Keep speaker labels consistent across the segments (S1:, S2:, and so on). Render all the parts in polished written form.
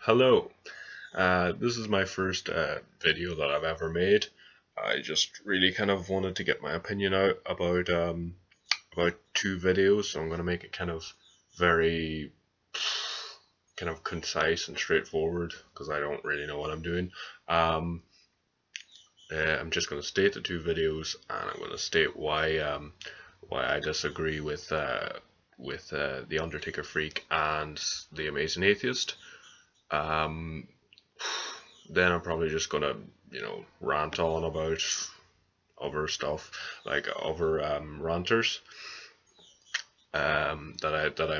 S1: Hello. This is my first video that I've ever made. I just really kind of wanted to get my opinion out about two videos, so I'm going to make it kind of very kind of concise and straightforward because I don't really know what I'm doing. Um, I'm just going to state the two videos, and I'm going to state why I disagree with the Undertakerfreak and the Amazing Atheist. Um, then I'm probably just gonna, rant on about other stuff, like other ranters that I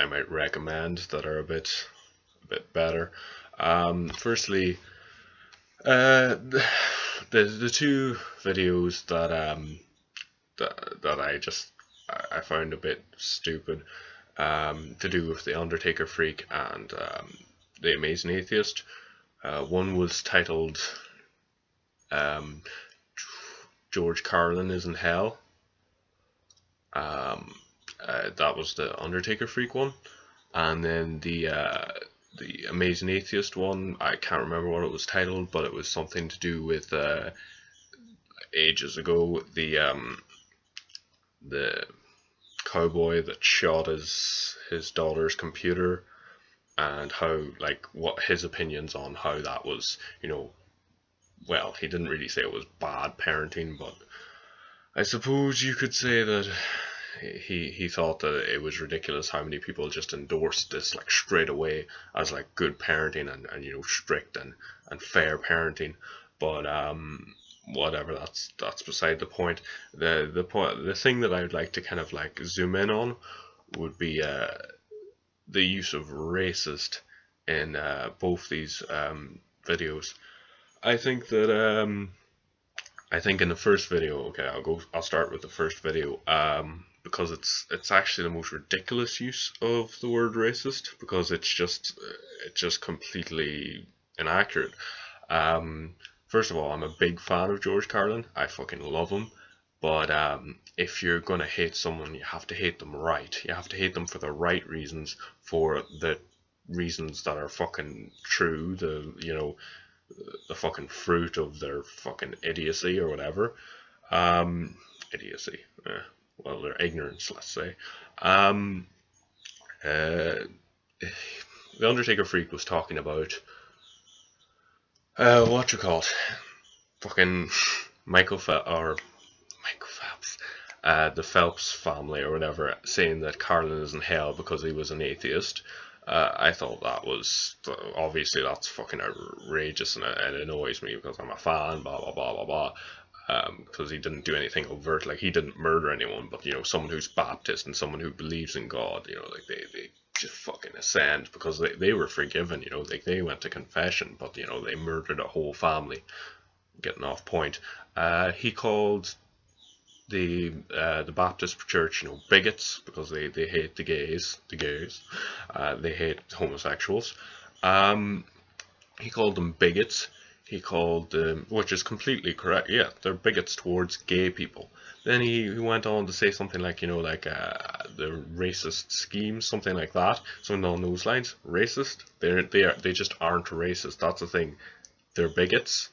S1: might recommend that are a bit better. Firstly, the two videos that I found a bit stupid, to do with the Undertaker Freak and the Amazing Atheist. One was titled um, George Carlin is in Hell. That was the Undertaker Freak one, and then the Amazing Atheist one. I can't remember what it was titled, but it was something to do with ages ago the cowboy that shot his daughter's computer, and how, like, what his opinions on how that was, well, he didn't really say it was bad parenting, but I suppose you could say that he thought that it was ridiculous how many people just endorsed this, like, straight away as like good parenting and strict and fair parenting. But whatever, that's beside the point. The thing that I would like to kind of like zoom in on would be the use of racist in both these videos. I think that I think in the first video, okay, I'll start with the first video, because it's actually the most ridiculous use of the word racist, because it's just completely inaccurate. First of all, I'm a big fan of George Carlin. I fucking love him. But if you're gonna hate someone, you have to hate them right. You have to hate them for the right reasons, for the reasons that are fucking true. The fucking fruit of their fucking idiocy or whatever. Idiocy. Well, their ignorance, let's say. Um, uh, the Undertaker Freak was talking about what you call it, fucking Michael or Michael Phelps, the Phelps family or whatever, saying that Carlin is in hell because he was an atheist. I thought that was, obviously that's fucking outrageous, and it annoys me because I'm a fan, blah blah blah blah blah. Because he didn't do anything overt, like he didn't murder anyone, but someone who's Baptist and someone who believes in God, like they just fucking ascend because they were forgiven, like they went to confession, but they murdered a whole family. Getting off point. He called the Baptist church, bigots because they hate the gays, they hate homosexuals. He called them bigots. He called them, which is completely correct. Yeah, they're bigots towards gay people. Then he went on to say something like, the racist schemes, something like that. Something along those lines. Racist? They just aren't racist. That's the thing. They're bigots.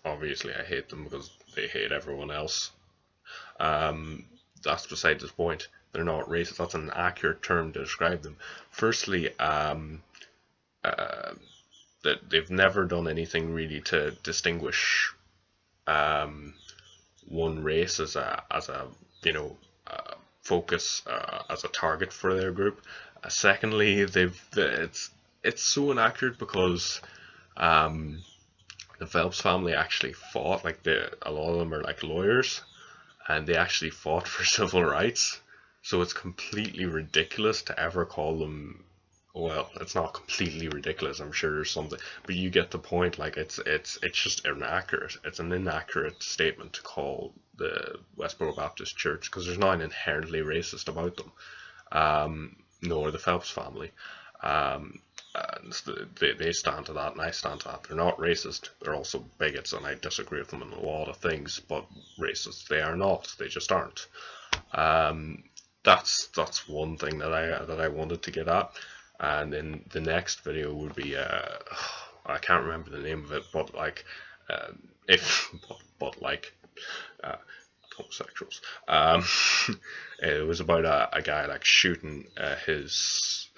S1: Obviously, I hate them because they hate everyone else. That's beside the point. They're not racist. That's an accurate term to describe them. Firstly, that they've never done anything really to distinguish one race as a focus, as a target for their group. Secondly, it's so inaccurate because the Phelps family actually fought, like a lot of them are like lawyers, and they actually fought for civil rights. So it's completely ridiculous to ever call them. Well, it's not completely ridiculous. I'm sure there's something, but you get the point. Like it's just inaccurate. It's an inaccurate statement to call the Westboro Baptist Church, because there's nothing inherently racist about them, nor the Phelps family. And they stand to that, and I stand to that. They're not racist. They're also bigots, and I disagree with them in a lot of things. But racist, they are not. They just aren't. That's one thing that I wanted to get at. and then the next video would be I can't remember the name of it, but like if but like uh, homosexuals. It was about a guy like shooting his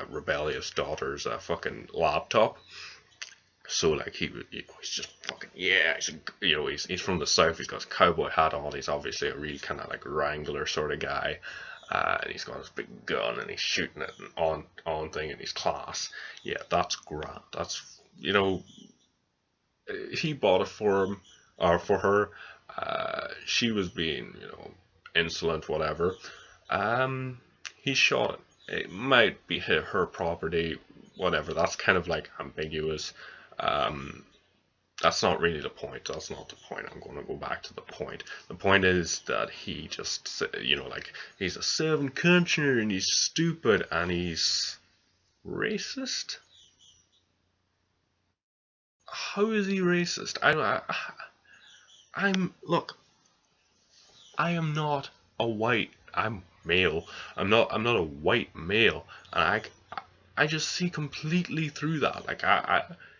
S1: rebellious daughter's fucking laptop. So like he's just fucking yeah, he's from the south. He's got his cowboy hat on. He's obviously a real kind of like wrangler sort of guy, and he's got his big gun and he's shooting it on thing in his class. Yeah, that's grand. That's he bought it for him or for her. She was being insolent, whatever. He shot it. It might be her property, whatever. That's kind of like ambiguous. Um, that's not really the point. That's not the point. I'm going to go back to the point. The point is that he just, like he's a serving country and he's stupid and he's racist. How is he racist? Look. I am not a white. I'm male. I'm not a white male, and I just see completely through that. Like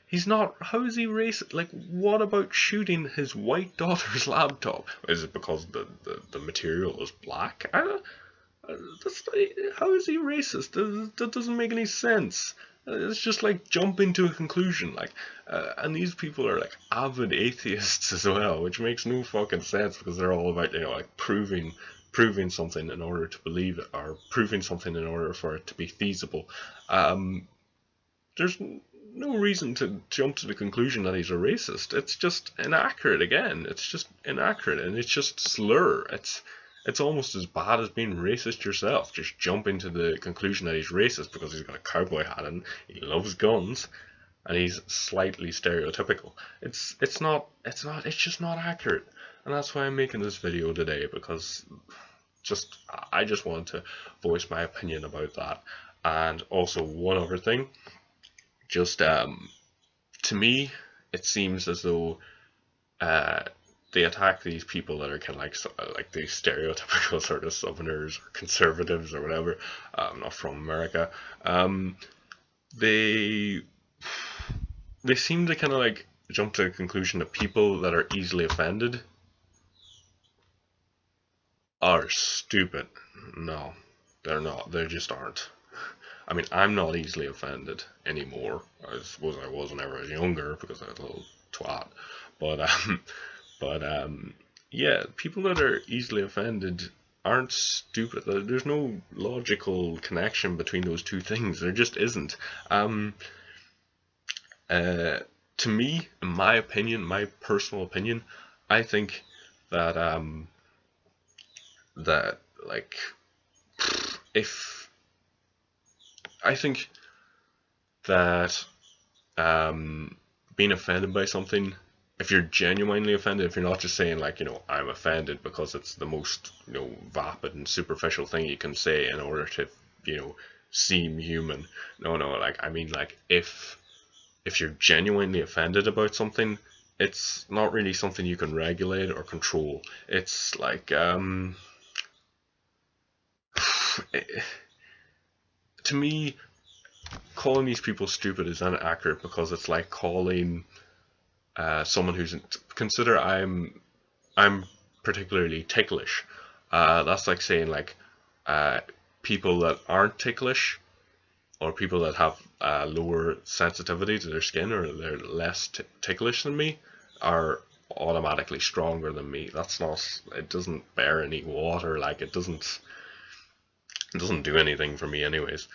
S1: he's not. How is he racist? Like, what about shooting his white daughter's laptop? Is it because the material is black? That's, how is he racist? That doesn't make any sense. It's just like jumping to a conclusion, like, and these people are like avid atheists as well, which makes no fucking sense because they're all about like proving something in order to believe it, or proving something in order for it to be feasible. There's no reason to jump to the conclusion that he's a racist. It's just inaccurate again. It's just inaccurate and it's just slur. It's almost as bad as being racist yourself. Just jumping to the conclusion that he's racist because he's got a cowboy hat and he loves guns and he's slightly stereotypical. It's just not accurate. And that's why I'm making this video today, because I just wanted to voice my opinion about that. And also one other thing, just to me it seems as though they attack these people that are kind of like these stereotypical sort of Southerners or conservatives or whatever, not from America. They seem to kind of like jump to a conclusion that people that are easily offended are stupid. No, they're not. They just aren't. I mean, I'm not easily offended anymore. I suppose I was whenever I was younger because I was a little twat. But yeah, people that are easily offended aren't stupid. There's no logical connection between those two things. There just isn't. To me, in my opinion, my personal opinion, I think that that like if I think that being offended by something, if you're genuinely offended, if you're not just saying like, I'm offended because it's the most, vapid and superficial thing you can say in order to, seem human. No, like, I mean, like, if you're genuinely offended about something, it's not really something you can regulate or control. It's like, to me, calling these people stupid is inaccurate because it's like calling someone who's consider I'm particularly ticklish. That's like saying like people that aren't ticklish or people that have lower sensitivity to their skin or they're less ticklish than me are automatically stronger than me. That's not. It doesn't bear any water. Like it doesn't do anything for me, anyways.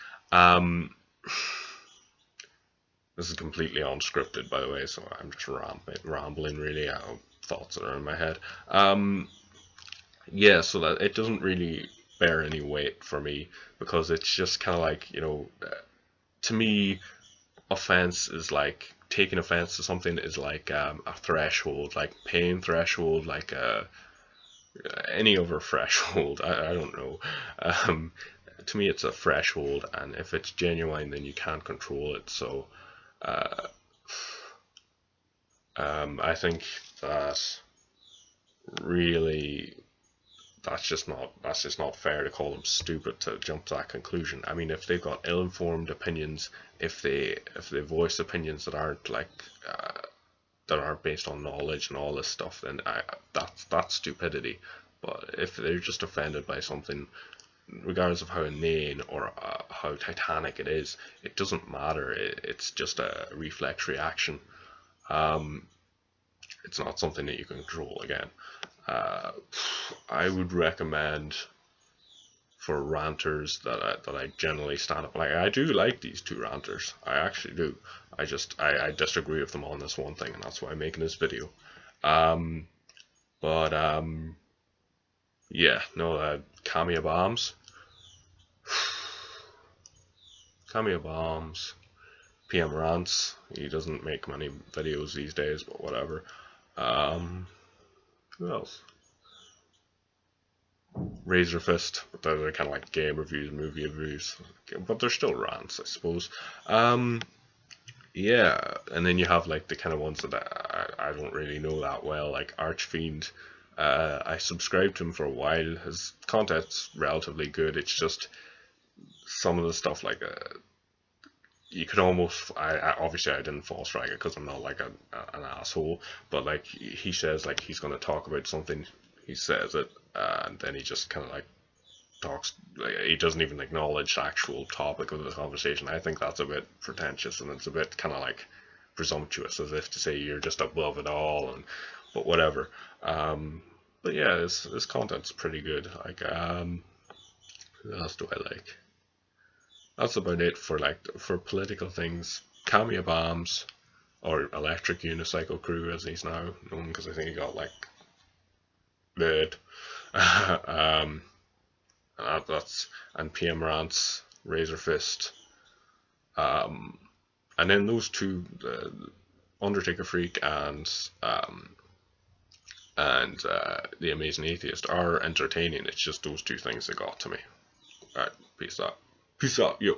S1: This is completely unscripted, by the way, so I'm just rambling really out thoughts that are in my head. Yeah, so that it doesn't really bear any weight for me because it's just kind of like, to me, offense is like taking offense to something is like a threshold, like pain threshold, like any other threshold. I don't know. To me, it's a threshold, and if it's genuine, then you can't control it. So, I think that really that's just not fair to call them stupid to jump to that conclusion. I mean, if they've got ill-informed opinions, if they voice opinions that aren't that aren't based on knowledge and all this stuff, then that's stupidity. But if they're just offended by something, regardless of how inane or how titanic it is, it doesn't matter. It's just a reflex reaction. Um, it's not something that you can control. Again, I would recommend for ranters that I generally stand up. Like, I do like these two ranters. I actually do. I disagree with them on this one thing, and that's why I'm making this video. Um, but yeah, no, Cameo Bombs, Cameo Bombs, PM Rants. He doesn't make many videos these days, but whatever. Um, who else? Razor Fist, but they're kind of like game reviews, movie reviews, but they're still rants, I suppose. Um, yeah, and then you have like the kind of ones that I don't really know that well, like Archfiend. I subscribed to him for a while. His content's relatively good. It's just some of the stuff like you could almost. Obviously I didn't false flag it because I'm not like an asshole, but like he says like he's going to talk about something, he says it, and then he just kind of like talks. Like, he doesn't even acknowledge the actual topic of the conversation. I think that's a bit pretentious, and it's a bit kind of like presumptuous, as if to say you're just above it all. And but whatever. But yeah, his content's pretty good. Like, who else do I like? That's about it for political things. Cameo Bombs, or Electric Unicycle Crew as he's now known, because I think he got like dead. um, and PM Rants, Razor Fist, and then those two, Undertakerfreak and The Amazing Atheist, are entertaining. It's just those two things that got to me. Alright, peace out. Peace out, yo.